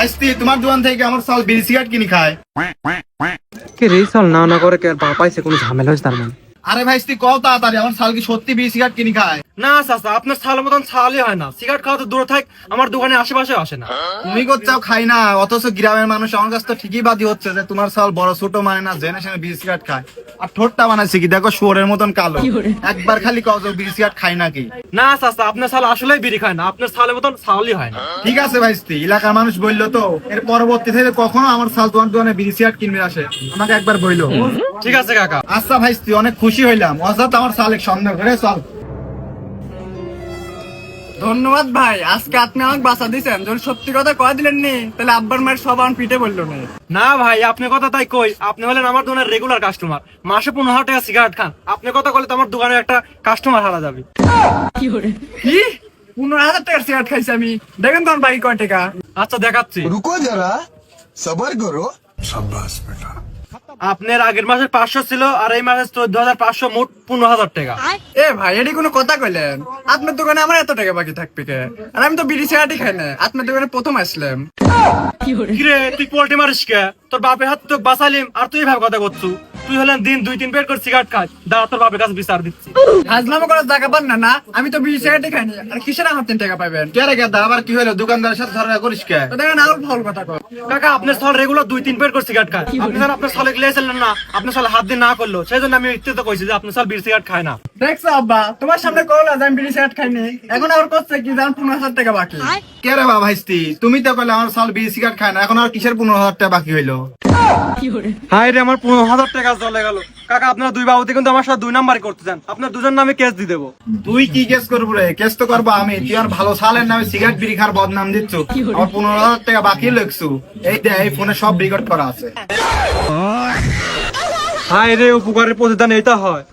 ভাইস্তি তোমার দোকান থেকে আমার সাল বিড়ি সিগারেট কিনে খায়। কে রে সাল না না করে কে আর পাইছে কোনো ঝামেলা হয়েছে তার মানে? আরে ভাইস্তি কও তাড়াতাড়ি, আমার সাল কি সত্যি বিড়ি সিগারেট কিনে খায়? না চাচা, আপনার ছালের মতন ছালই হয় না। সিগারেট খাওয়া তো দূরে থাক, আমার দোকানে আশেপাশে আসে না। তুমি করছাও খাই না, অথচ গ্রামের মানুষ আমার কাছে তো ঠিকই বাদী হচ্ছে যে তোমার সাল বড় ছোট মানে না, জেনে শুনে বিড়ি সিগারেট খায়। আর ঠোঁটটা বানাইছে কি দেখো, শুয়োরের মতন কালো। একবার খালি কও যে বিড়ি সিগারেট খাই নাকি? না চাচা, আপনার ছাল আসলেই বিড়ি খায় না, আপনার ছালের মতন ছালই হয় না। ঠিক আছে ভাইস্তি, এলাকার মানুষ বললো তো, এর পরবর্তী থেকে কখনো আমার সাল তোমার দোকানে বিড়ি সিগারেট কিনবে আসে আমাকে একবার বললো। ঠিক আছে কাকা। আচ্ছা ভাইস্তি, অনেক খুশি হইলাম, অর্থাৎ আমার সাল এক সন্দেহ করে চল। ধন্যবাদ ভাই, আজকে আপনি আমাকে বাঁচা দিচ্ছেন। যদি সত্যি কথা কয়ে দিলেন নি তাহলে আব্বার মায়ের সব আমার পিঠে বললো না। না ভাই, আপনি কথা তাই কই, আপনি হলেন আমার দোকানের রেগুলার কাস্টমার, মাসে 15,000 টাকা সিগারেট খান। আপনি কথা বলে তো আমার দোকানে একটা কাস্টমার হারা যাবে। কি 15,000 টাকার সিগারেট খাইছি আমি? দেখেন তোমার বাকি কয় টাকা। আচ্ছা দেখাচ্ছি। रुको जरा सबर करो। আপনার আগের মাসের 500 ছিল, আর এই মাসের 14,500, মোট 15,000 টাকা। এ ভাই, এটি কোনো কথা কইলেন? আপনার দোকানে আমার এত টাকা বাকি থাকবে কে? আর আমি তো বিড়ি সিগারেটই খাই না, আপনার দোকানে প্রথম আসলাম। কিরে তুই পোল্ট্রি মারিস কে? তোর বাপের হাত তো বাঁচালিম, আর তুই ভাবে কথা করছু? তুই হলেন দিন 2-3 প্যাকেট করে সিগারেট খাস। দাঁড়া, তোর বাপের কাছে বিচার দিচ্ছি। হাজলামো করার জায়গা পান না না? আমি তো বিড়ি সিগারেটই খাইনি, আর কিসের আমার 3 টাকা পাবেন? কে রে গেদা, আবার কি হলো? দোকানদারের সাথে ঝগড়া করিস কে? তো দেখেন আর ফল কথা কয়। কাকা, আপনার সাল রেগুলার 2-3 প্যাকেট করে সিগারেট খায়। আপনি স্যার আপনার সালে গিয়েছিলেন না, আপনার সালে হাত দিয়ে না করলো, সেই জন্য আমি ইত্যে তো কইছি যে আপনার সাল বিড়ি সিগারেট খায় না। দেখছো আব্বা, তোমার সামনে করলা যে আমি বিড়ি সিগারেট খাইনি, এখন আবার করছে কি জান 15,000 টাকা বাকি। কে রে বাবা ভাইস্তি, তুমি তো কইলে আমার সাল বিড়ি সিগারেট খায় না, এখন আর কিসের 15,000 টাকা বাকি হইলো? হাই রে, আমার 15,000 টাকা চলে গেল। কাকা, আপনারা দুই বাবুতে কিন্তু আমার সাথে 2 নাম্বারই করতে চান, আপনার দুজন নামে কেস দিয়ে দেবো। তুই কি কেস করবো রে? কেস তো করবো আমি। তুই আর ভালো সালের নামে সিগারেট বিড়ি খার বদনাম দিচ্ছ, আমার 15,000 টাকা বাকি লেখছু। এই দে, এই ফোনে সব রেকর্ড করা আছে। হাই রে, উপকারের প্রতিদান এটা হয়।